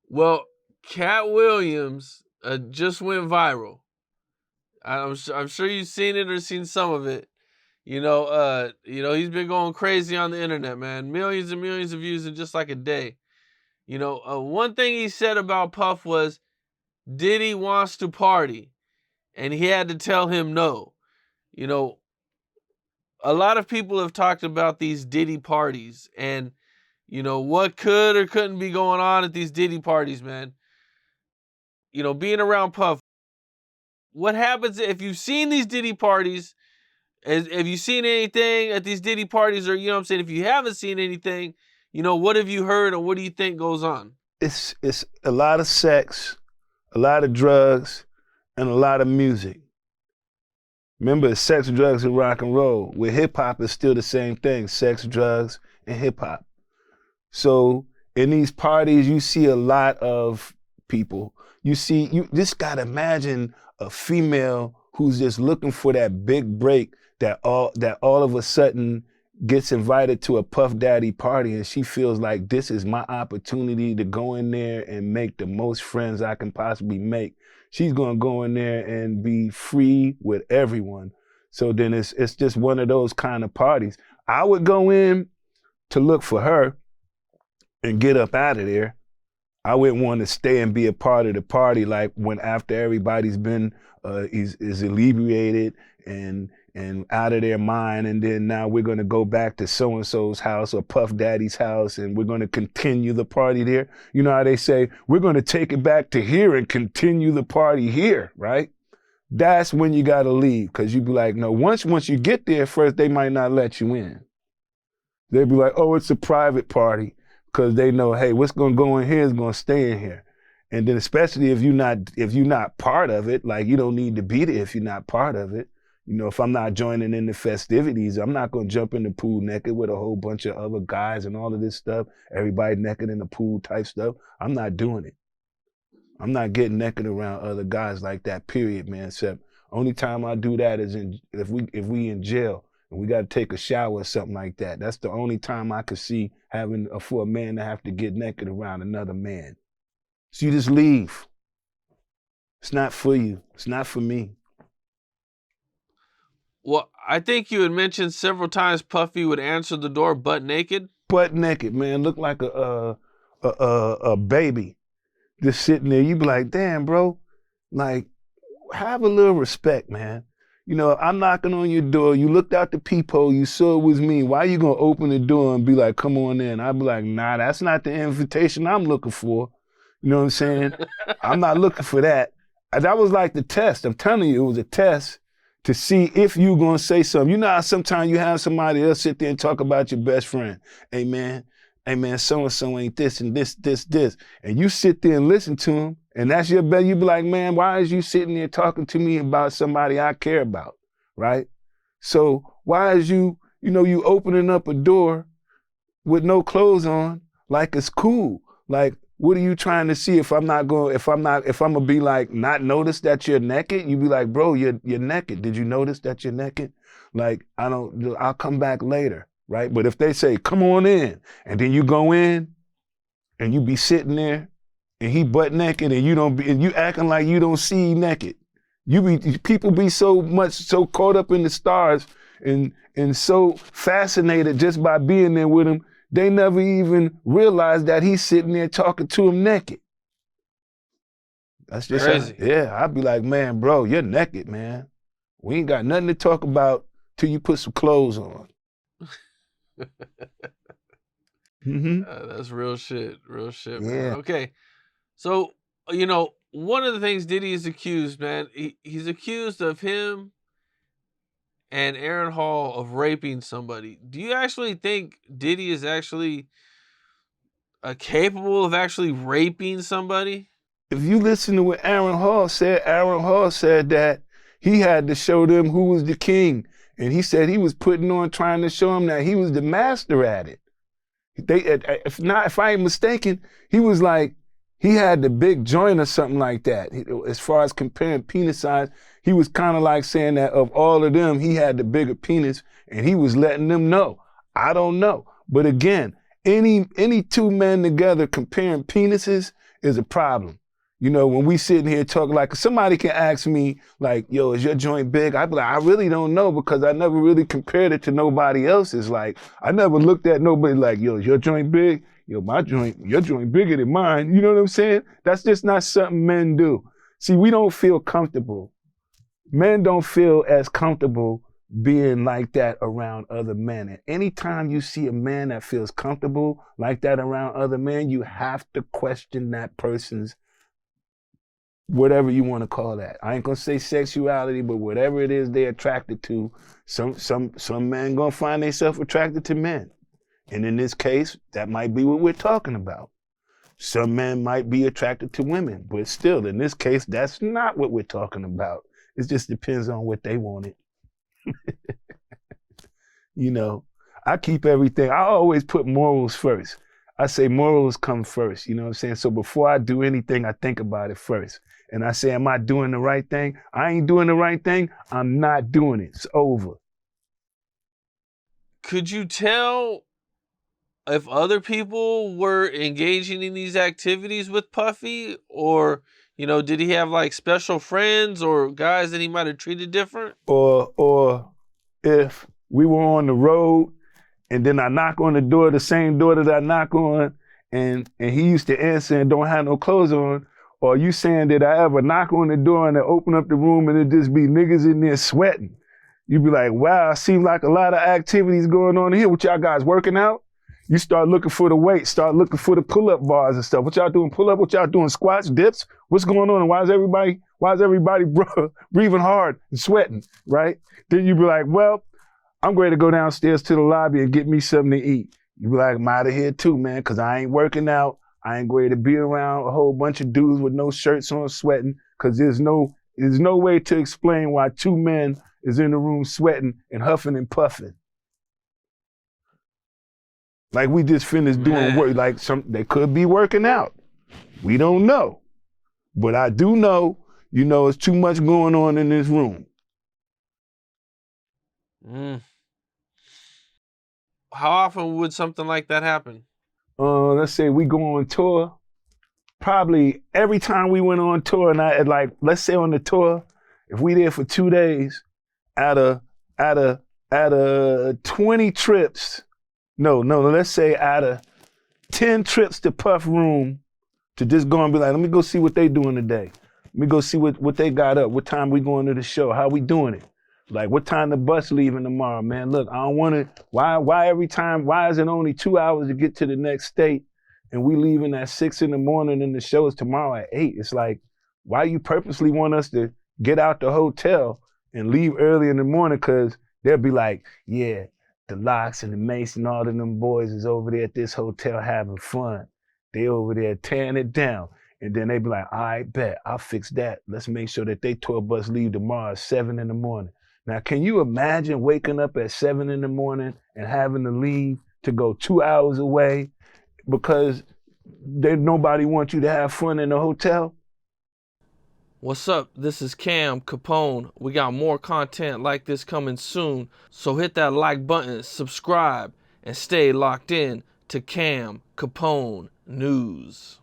Well, Cat Williams just went viral. I'm sure you've seen it or seen some of it. He's been going crazy on the internet, man. Millions and millions of views in just like a day. One thing he said about Puff was Diddy wants to party, and he had to tell him no. You know, a lot of people have talked about these Diddy parties and, what could or couldn't be going on at these Diddy parties, man. Being around Puff, what happens if you've seen these Diddy parties? Have you seen anything at these Diddy parties? Or, what I'm saying, if you haven't seen anything, what have you heard or what do you think goes on? It's a lot of sex, a lot of drugs, and a lot of music. Remember, it's sex, drugs, and rock and roll. With hip hop, it's still the same thing: sex, drugs, and hip hop. So in these parties, you see a lot of people. You just gotta imagine a female who's just looking for that big break that all of a sudden gets invited to a Puff Daddy party, and she feels like this is my opportunity to go in there and make the most friends I can possibly make. She's gonna go in there and be free with everyone. So then it's just one of those kind of parties. I would go in to look for her and get up out of there. I wouldn't want to stay and be a part of the party, like when after everybody's been is alleviated and out of their mind, and then now we're going to go back to so-and-so's house or Puff Daddy's house and we're going to continue the party there. You know how they say, we're going to take it back to here and continue the party here, right? That's when you got to leave, because you be like, no, once you get there first, they might not let you in. They'd be like, oh, it's a private party, because they know, hey, what's going to go in here is going to stay in here. And then especially if you're not part of it, like you don't need to be there if you're not part of it. If I'm not joining in the festivities, I'm not going to jump in the pool naked with a whole bunch of other guys and all of this stuff, everybody naked in the pool type stuff. I'm not doing it. I'm not getting naked around other guys like that, period, man. Except only time I do that is if we in jail and we got to take a shower or something like that. That's the only time I could see for a man to have to get naked around another man. So you just leave. It's not for you. It's not for me. Well, I think you had mentioned several times Puffy would answer the door butt naked. Butt naked, man. Look like a baby just sitting there. You be like, damn, bro. Like, have a little respect, man. I'm knocking on your door. You looked out the peephole. You saw it was me. Why you gonna open the door and be like, come on in? I'd be like, nah, that's not the invitation I'm looking for. You know what I'm saying? I'm not looking for that. That was like the test. I'm telling you, it was a test to see if you gonna say something. You know how sometimes you have somebody else sit there and talk about your best friend. Hey man, so-and-so ain't this and this. And you sit there and listen to him, and that's your bet. You be like, man, why is you sitting there talking to me about somebody I care about, right? So why is you opening up a door with no clothes on like it's cool? Like, what are you trying to see? If I'm gonna be like, not notice that you're naked, you be like, bro, you're naked. Did you notice that you're naked? Like, I'll come back later, right? But if they say, come on in, and then you go in and you be sitting there and he butt naked and you acting like you don't see naked. People be so caught up in the stars and so fascinated just by being there with him, they never even realize that he's sitting there talking to him naked. That's just crazy. I'd be like, man, bro, you're naked, man. We ain't got nothing to talk about till you put some clothes on. That's real shit, man. Yeah. Okay, so one of the things Diddy is accused, man, he's accused of him and Aaron Hall of raping somebody. Do you actually think Diddy is actually capable of actually raping somebody? If you listen to what Aaron Hall said that he had to show them who was the king. And he said he was putting on trying to show them that he was the master at it. If I ain't mistaken, he was like, he had the big joint or something like that. As far as comparing penis size, he was kind of like saying that of all of them, he had the bigger penis, and he was letting them know. I don't know. But again, any two men together comparing penises is a problem. You know, when we sitting here talking, like somebody can ask me, like, yo, is your joint big? I'd be like, I really don't know because I never really compared it to nobody else's. Like, I never looked at nobody like, yo, is your joint big? Yo, your joint bigger than mine. You know what I'm saying? That's just not something men do. See, we don't feel comfortable. Men don't feel as comfortable being like that around other men. And anytime you see a man that feels comfortable like that around other men, you have to question that person's whatever you want to call that. I ain't gonna say sexuality, but whatever it is they're attracted to, some men gonna find themselves attracted to men. And in this case, that might be what we're talking about. Some men might be attracted to women, but still, in this case, that's not what we're talking about. It just depends on what they wanted. You know, I keep everything. I always put morals first. I say morals come first. You know what I'm saying? So before I do anything, I think about it first. And I say, am I doing the right thing? I ain't doing the right thing. I'm not doing it. It's over. Could you tell if other people were engaging in these activities with Puffy, or, you know, did he have like special friends or guys that he might have treated different? Or if we were on the road and then I knock on the door, the same door that I knock on, and he used to answer and don't have no clothes on, or you saying that I ever knock on the door and they open up the room and it just be niggas in there sweating. You'd be like, wow, seems like a lot of activities going on here. What y'all guys working out? You start looking for the weight, start looking for the pull-up bars and stuff. What y'all doing pull-up? What y'all doing squats, dips? What's going on? Why is everybody breathing hard and sweating, right? Then you'd be like, well, I'm ready to go downstairs to the lobby and get me something to eat. You'd be like, I'm out of here too, man, because I ain't working out. I ain't ready to be around a whole bunch of dudes with no shirts on sweating, because there's no way to explain why two men is in the room sweating and huffing and puffing. Like we just finished doing work, like they could be working out. We don't know. But I do know, you know, it's too much going on in this room. How often would something like that happen? Let's say we go on tour. Probably every time we went on tour, and let's say on the tour, if we there for 2 days, out of 20 trips, let's say out of 10 trips to Puff Room, to just go and be like, let me go see what they doing today. Let me go see what they got up. What time we going to the show? How we doing it? Like, what time the bus leaving tomorrow, man? Look, I don't want to, why is it only 2 hours to get to the next state and we leaving at 6 in the morning and the show is tomorrow at 8? It's like, why you purposely want us to get out the hotel and leave early in the morning? Because they'll be like, yeah, the Locks and the Mason, all of them boys is over there at this hotel having fun. They over there tearing it down. And then they be like, all right, bet, I'll fix that. Let's make sure that they tour bus leave tomorrow at 7 in the morning. Now, can you imagine waking up at 7 in the morning and having to leave to go 2 hours away because nobody wants you to have fun in the hotel? What's up? This is Cam Capone. We got more content like this coming soon. So hit that like button, subscribe, and stay locked in to Cam Capone News.